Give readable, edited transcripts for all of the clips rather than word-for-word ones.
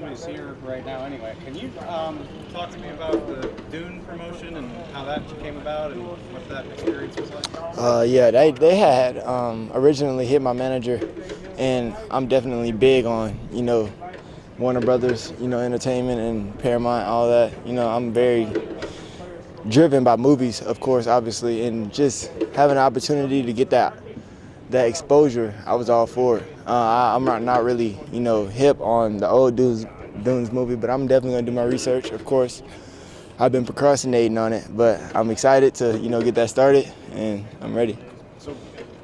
opportunities here right now anyway. Can you talk to me about the Dune promotion and how that came about and what that experience was like? Yeah, they had originally hit my manager, and I'm definitely big on, Warner Brothers, entertainment and Paramount, all that. I'm very driven by movies, of course, obviously, and just having an opportunity to get that exposure, I was all for it. I'm not really, hip on the old Dunes movie, but I'm definitely gonna do my research, of course. I've been procrastinating on it, but I'm excited to, get that started, and I'm ready. So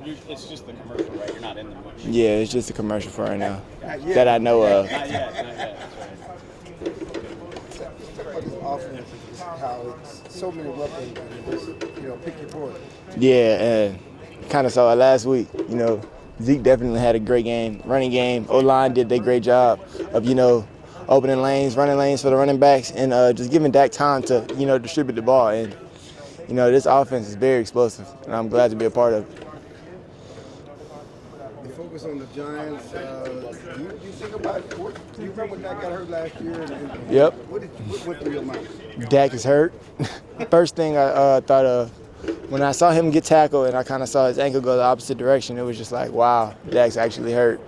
it's just the commercial, right? You're not in the movie? Yeah, it's just a commercial for right now that I know of. Not yet. That's right. Offense, how it's so many weapons, and just pick your poison. Yeah, and kind of saw it last week. Zeke definitely had a great game, running game. O-line did their great job of, opening lanes, running lanes for the running backs, and just giving Dak time to, distribute the ball. And, this offense is very explosive, and I'm glad to be a part of it. You focus on the Giants. You think about what you remember when Dak got hurt last year? Yep. What went through your mind? Dak is hurt. First thing I thought of when I saw him get tackled and I kind of saw his ankle go the opposite direction, it was just like, wow, Dak's actually hurt.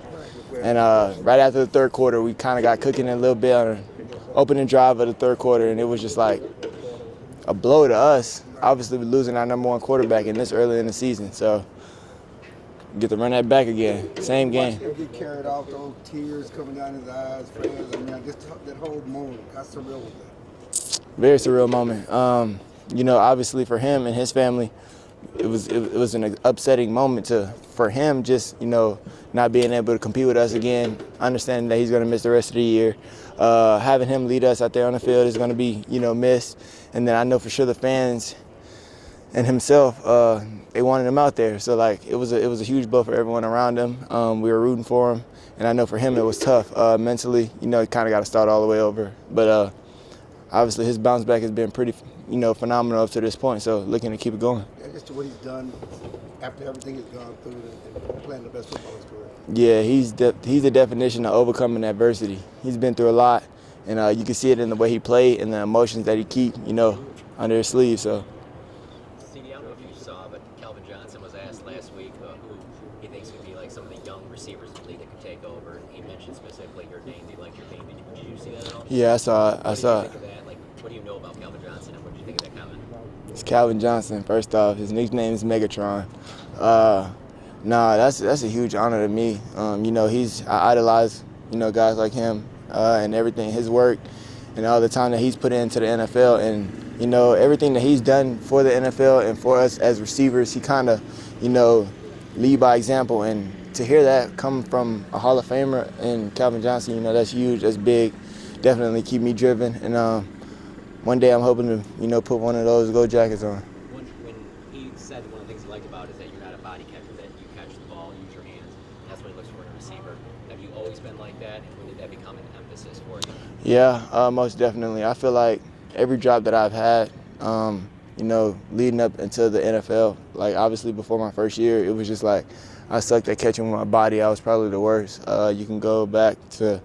And right after the third quarter, we kind of got cooking a little bit on the opening drive of the third quarter, and it was just like a blow to us. Obviously, we're losing our number one quarterback in this early in the season, so get to run that back again. Same game. Watch him get carried off, those tears coming down his eyes, friends. I mean, just that whole moment, how surreal was that? Very surreal moment. Obviously for him and his family, it was an upsetting moment for him just, not being able to compete with us again, understanding that he's going to miss the rest of the year. Having him lead us out there on the field is going to be, missed. And then I know for sure the fans and himself, they wanted him out there. So, it was a huge blow for everyone around him. We were rooting for him. And I know for him it was tough mentally. He kind of got to start all the way over. But obviously his bounce back has been pretty, phenomenal up to this point. So looking to keep it going. Yeah, just to what he's done after everything he's gone through and playing the best football in his career. Yeah, he's the definition of overcoming adversity. He's been through a lot, and you can see it in the way he played and the emotions that he keep, under his sleeve. So. CeeDee, I don't know if you saw, but Calvin Johnson was asked last week who he thinks would be like some of the young receivers in the league that could take over. He mentioned specifically your name. Do you like your name? Did you see that at all? Yeah, I saw it. What do you think of that? What do you know about Calvin Johnson, and what do you think of that comment? It's Calvin Johnson. First off, his nickname is Megatron. That's a huge honor to me. I idolize, guys like him and everything, his work and all the time that he's put into the NFL, and everything that he's done for the NFL and for us as receivers. He kind of, lead by example, and to hear that come from a Hall of Famer and Calvin Johnson, that's huge, that's big. Definitely keep me driven, and one day I'm hoping to, put one of those gold jackets on. When he said one of the things he liked about it is that you're not a body catcher, that you catch the ball, use your hands. That's what he looks for in a receiver. Have you always been like that, and when did that become an emphasis for you? Yeah, most definitely. I feel like every job that I've had, leading up into the NFL, obviously before my first year, it was just like I sucked at catching with my body. I was probably the worst. You can go back to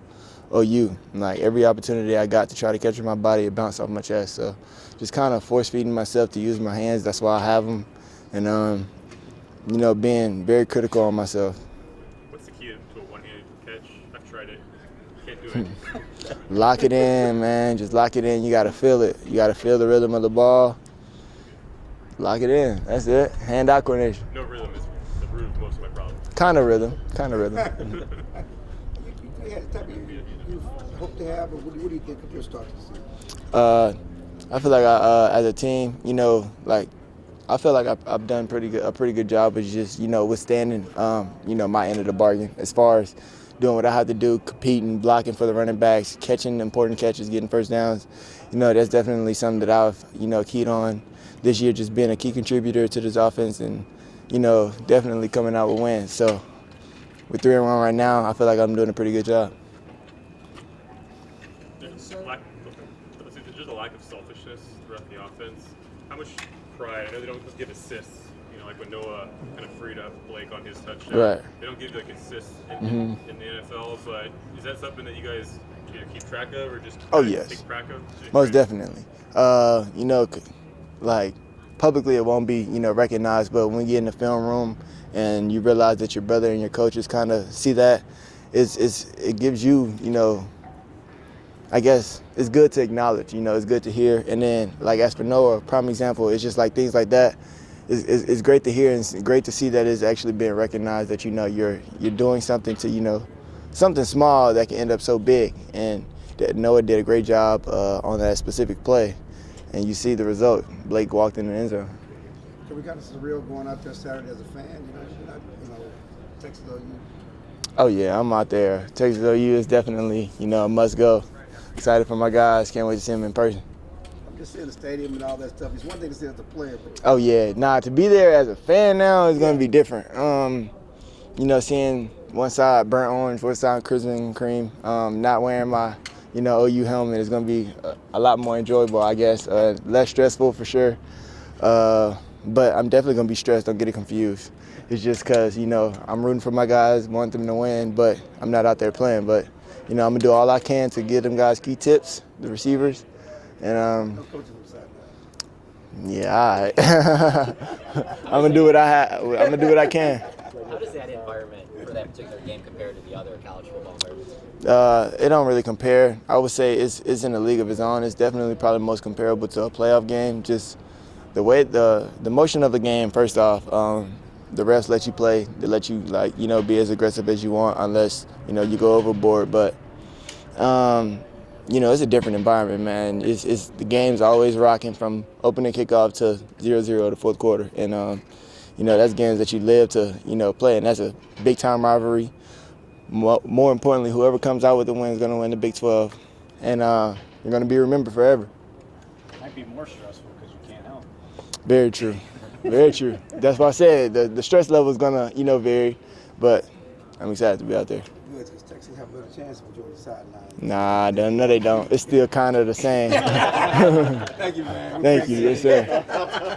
OU. Every opportunity I got to try to catch with my body, it bounced off my chest. So just kind of force-feeding myself to use my hands. That's why I have them. And, being very critical on myself. What's the key to a one-handed catch? I've tried it. Can't do it. Lock it in, man. Just lock it in. You got to feel it. You got to feel the rhythm of the ball. Lock it in. That's it. Hand-eye coordination. No rhythm is the root of most of my problems. Kind of rhythm. You hope to have, or what do you think of your start to see? I feel like as a team, I feel like I've done a pretty good job of just, withstanding, my end of the bargain as far as doing what I have to do, competing, blocking for the running backs, catching important catches, getting first downs. That's definitely something that I've, keyed on this year, just being a key contributor to this offense and, definitely coming out with wins. So with 3-1 right now, I feel like I'm doing a pretty good job. There's a lack of selfishness throughout the offense. How much pride? I know they don't give assists. Like when Noah kind of freed up Blake on his touchdown. Right. They don't give assists in the NFL. But is that something that you guys you keep track of, or just Oh, yes. take track of? Most definitely. You know, like publicly it won't be, you know, recognized, but when you get in the film room and you realize that your brother and your coaches kind of see that, it gives you, you know, I guess it's good to acknowledge, you know, it's good to hear. And then, like, as for Noah, prime example, it's just like things like that. It's great to hear, and it's great to see that it's actually being recognized that, you know, you're doing something to, you know, something small that can end up so big. And that Noah did a great job on that specific play. And you see the result. Blake walked in the end zone. So we got a surreal going out there Saturday as a fan, you're not, Texas OU. Oh, yeah, I'm out there. Texas OU is definitely, you know, a must-go. Excited for my guys. Can't wait to see them in person. I'm just seeing the stadium and all that stuff. It's one thing to see it as a player, but Oh, yeah. Nah, to be there as a fan now is going to be different. You know, seeing one side burnt orange, one side crimson and cream, not wearing my, you know, OU helmet is going to be a lot more enjoyable, I guess. Less stressful for sure. But I'm definitely going to be stressed. Don't get it confused. It's just because, you know, I'm rooting for my guys, want them to win, but I'm not out there playing. But, you know, I'm going to do all I can to give them guys key tips, the receivers. And, no coaches upside down. yeah, all right. I'm going to do what I'm going to do what I can. How does that environment for that particular game compare to the other college football environments? It don't really compare. I would say it's in a league of its own. It's definitely probably most comparable to a playoff game. Just the way the motion of the game. First off, the refs let you play. They let you, like, you know, be as aggressive as you want, unless, you know, you go overboard. But you know, it's a different environment, man. It's the game's always rocking from opening kickoff to 0-0 the fourth quarter, and you know, that's games that you live to, you know, play, and that's a big time rivalry. More importantly, whoever comes out with the win is going to win the Big 12, and you're going to be remembered forever. Might be more stressful because you can't help. Very true. Very true. That's why I said the stress level is going to, you know, vary, but I'm excited to be out there. Good, because Texas have a better chance with you on the sideline. Nah, no, they don't. It's still kind of the same. Thank you, man. Thank you. Yes, sir.